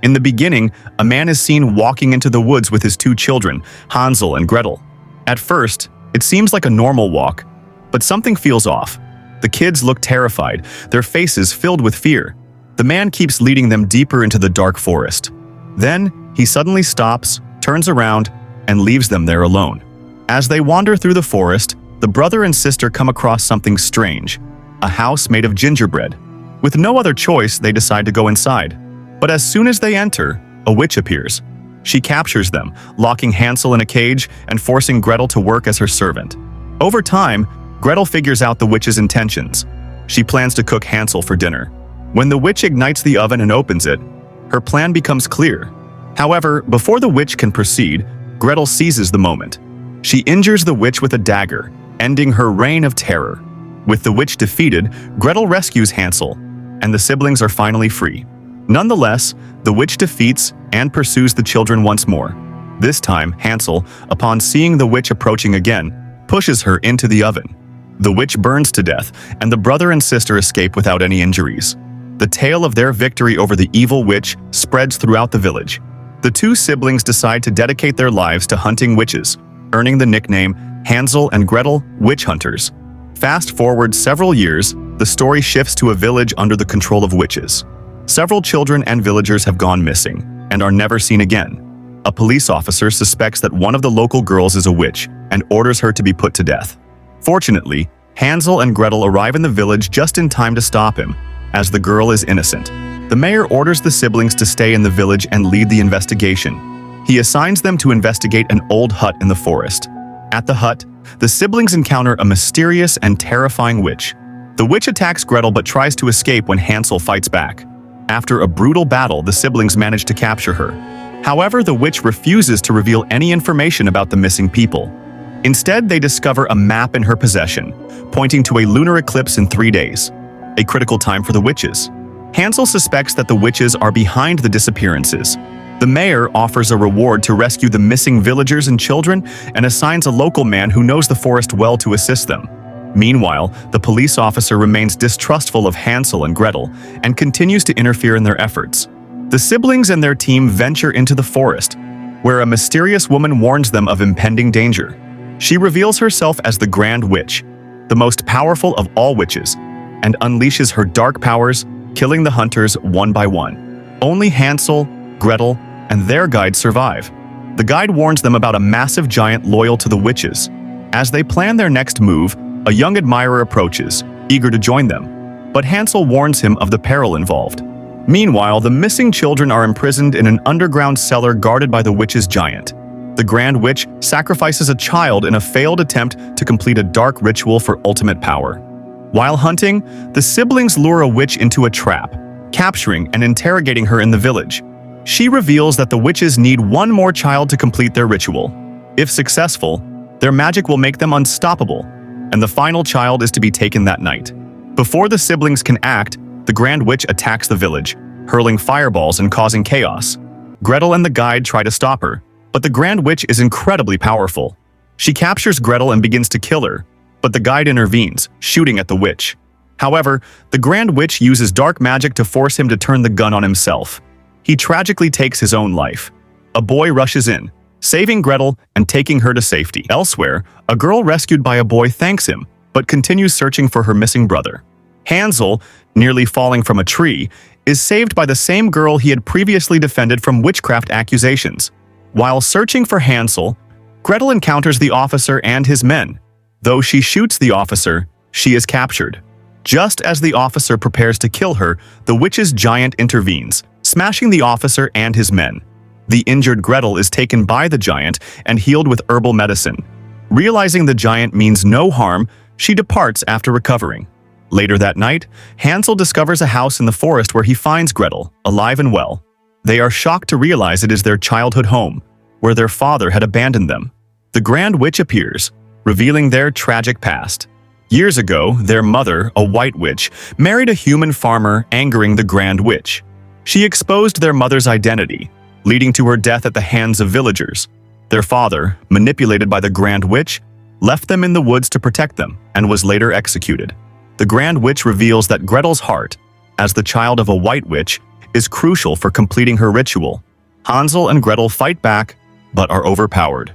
In the beginning, a man is seen walking into the woods with his two children, Hansel and Gretel. At first, it seems like a normal walk, but something feels off. The kids look terrified, their faces filled with fear. The man keeps leading them deeper into the dark forest. Then, he suddenly stops, turns around, and leaves them there alone. As they wander through the forest, the brother and sister come across something strange, a house made of gingerbread. With no other choice, they decide to go inside. But as soon as they enter, a witch appears. She captures them, locking Hansel in a cage and forcing Gretel to work as her servant. Over time, Gretel figures out the witch's intentions. She plans to cook Hansel for dinner. When the witch ignites the oven and opens it, her plan becomes clear. However, before the witch can proceed, Gretel seizes the moment. She injures the witch with a dagger, ending her reign of terror. With the witch defeated, Gretel rescues Hansel, and the siblings are finally free. Nonetheless, the witch defeats and pursues the children once more. This time, Hansel, upon seeing the witch approaching again, pushes her into the oven. The witch burns to death, and the brother and sister escape without any injuries. The tale of their victory over the evil witch spreads throughout the village. The two siblings decide to dedicate their lives to hunting witches, earning the nickname Hansel and Gretel Witch Hunters. Fast forward several years, the story shifts to a village under the control of witches. Several children and villagers have gone missing and are never seen again. A police officer suspects that one of the local girls is a witch and orders her to be put to death. Fortunately, Hansel and Gretel arrive in the village just in time to stop him, as the girl is innocent. The mayor orders the siblings to stay in the village and lead the investigation. He assigns them to investigate an old hut in the forest. At the hut, the siblings encounter a mysterious and terrifying witch. The witch attacks Gretel but tries to escape when Hansel fights back. After a brutal battle, the siblings manage to capture her. However, the witch refuses to reveal any information about the missing people. Instead, they discover a map in her possession, pointing to a lunar eclipse in 3 days, a critical time for the witches. Hansel suspects that the witches are behind the disappearances. The mayor offers a reward to rescue the missing villagers and children and assigns a local man who knows the forest well to assist them. Meanwhile, the police officer remains distrustful of Hansel and Gretel and continues to interfere in their efforts. The siblings and their team venture into the forest, where a mysterious woman warns them of impending danger. She reveals herself as the Grand Witch, the most powerful of all witches, and unleashes her dark powers, killing the hunters one by one. Only Hansel, Gretel, and their guide survive. The guide warns them about a massive giant loyal to the witches. As they plan their next move, a young admirer approaches, eager to join them, but Hansel warns him of the peril involved. Meanwhile, the missing children are imprisoned in an underground cellar guarded by the witch's giant. The Grand Witch sacrifices a child in a failed attempt to complete a dark ritual for ultimate power. While hunting, the siblings lure a witch into a trap, capturing and interrogating her in the village. She reveals that the witches need one more child to complete their ritual. If successful, their magic will make them unstoppable, and the final child is to be taken that night. Before the siblings can act, the Grand Witch attacks the village, hurling fireballs and causing chaos. Gretel and the guide try to stop her, but the Grand Witch is incredibly powerful. She captures Gretel and begins to kill her, but the guide intervenes, shooting at the witch. However, the Grand Witch uses dark magic to force him to turn the gun on himself. He tragically takes his own life. A boy rushes in, saving Gretel and taking her to safety. Elsewhere, a girl rescued by a boy thanks him, but continues searching for her missing brother. Hansel, nearly falling from a tree, is saved by the same girl he had previously defended from witchcraft accusations. While searching for Hansel, Gretel encounters the officer and his men. Though she shoots the officer, she is captured. Just as the officer prepares to kill her, the witch's giant intervenes, smashing the officer and his men. The injured Gretel is taken by the giant and healed with herbal medicine. Realizing the giant means no harm, she departs after recovering. Later that night, Hansel discovers a house in the forest where he finds Gretel, alive and well. They are shocked to realize it is their childhood home, where their father had abandoned them. The Grand Witch appears, revealing their tragic past. Years ago, their mother, a white witch, married a human farmer, angering the Grand Witch. She exposed their mother's identity, leading to her death at the hands of villagers. Their father, manipulated by the Grand Witch, left them in the woods to protect them and was later executed. The Grand Witch reveals that Gretel's heart, as the child of a white witch, is crucial for completing her ritual. Hansel and Gretel fight back, but are overpowered.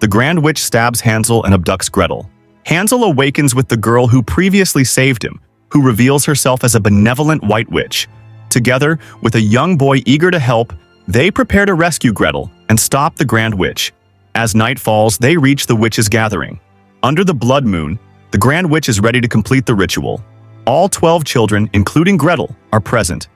The Grand Witch stabs Hansel and abducts Gretel. Hansel awakens with the girl who previously saved him, who reveals herself as a benevolent white witch. Together, with a young boy eager to help, they prepare to rescue Gretel and stop the Grand Witch. As night falls, they reach the witches' gathering. Under the blood moon, the Grand Witch is ready to complete the ritual. All 12 children, including Gretel, are present,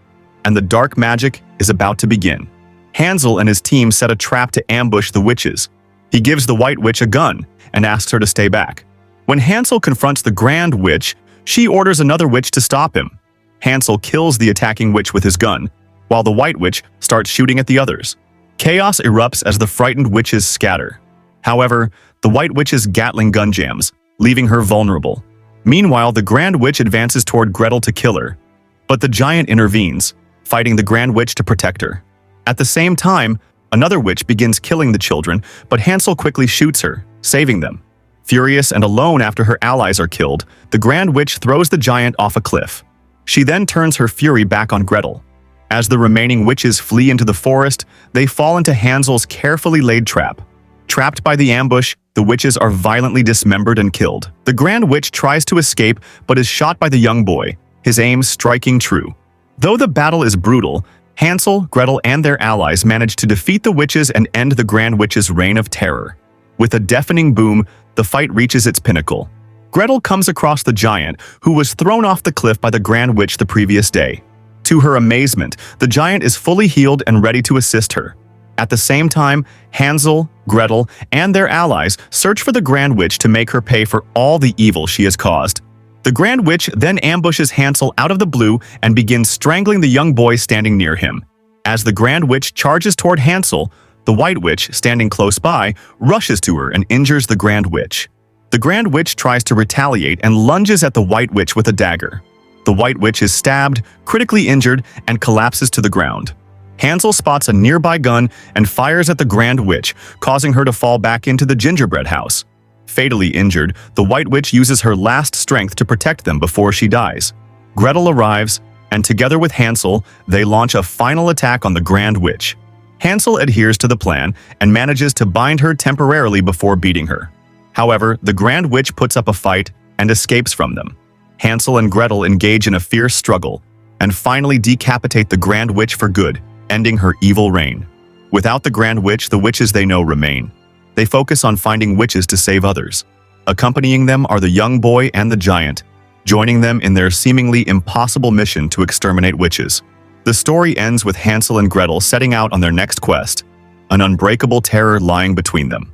and the dark magic is about to begin. Hansel and his team set a trap to ambush the witches. He gives the White Witch a gun and asks her to stay back. When Hansel confronts the Grand Witch, she orders another witch to stop him. Hansel kills the attacking witch with his gun, while the White Witch starts shooting at the others. Chaos erupts as the frightened witches scatter. However, the White Witch's Gatling gun jams, leaving her vulnerable. Meanwhile, the Grand Witch advances toward Gretel to kill her, but the giant intervenes, fighting the Grand Witch to protect her. At the same time, another witch begins killing the children, but Hansel quickly shoots her, saving them. Furious and alone after her allies are killed, the Grand Witch throws the giant off a cliff. She then turns her fury back on Gretel. As the remaining witches flee into the forest, they fall into Hansel's carefully laid trap. Trapped by the ambush, the witches are violently dismembered and killed. The Grand Witch tries to escape but is shot by the young boy, his aim striking true. Though the battle is brutal, Hansel, Gretel, and their allies manage to defeat the witches and end the Grand Witch's reign of terror. With a deafening boom, the fight reaches its pinnacle. Gretel comes across the giant, who was thrown off the cliff by the Grand Witch the previous day. To her amazement, the giant is fully healed and ready to assist her. At the same time, Hansel, Gretel, and their allies search for the Grand Witch to make her pay for all the evil she has caused. The Grand Witch then ambushes Hansel out of the blue and begins strangling the young boy standing near him. As the Grand Witch charges toward Hansel, the White Witch, standing close by, rushes to her and injures the Grand Witch. The Grand Witch tries to retaliate and lunges at the White Witch with a dagger. The White Witch is stabbed, critically injured, and collapses to the ground. Hansel spots a nearby gun and fires at the Grand Witch, causing her to fall back into the gingerbread house. Fatally injured, the White Witch uses her last strength to protect them before she dies. Gretel arrives, and together with Hansel, they launch a final attack on the Grand Witch. Hansel adheres to the plan and manages to bind her temporarily before beating her. However, the Grand Witch puts up a fight and escapes from them. Hansel and Gretel engage in a fierce struggle and finally decapitate the Grand Witch for good, ending her evil reign. Without the Grand Witch, the witches they know remain. They focus on finding witches to save others. Accompanying them are the young boy and the giant, joining them in their seemingly impossible mission to exterminate witches. The story ends with Hansel and Gretel setting out on their next quest, an unbreakable terror lying between them.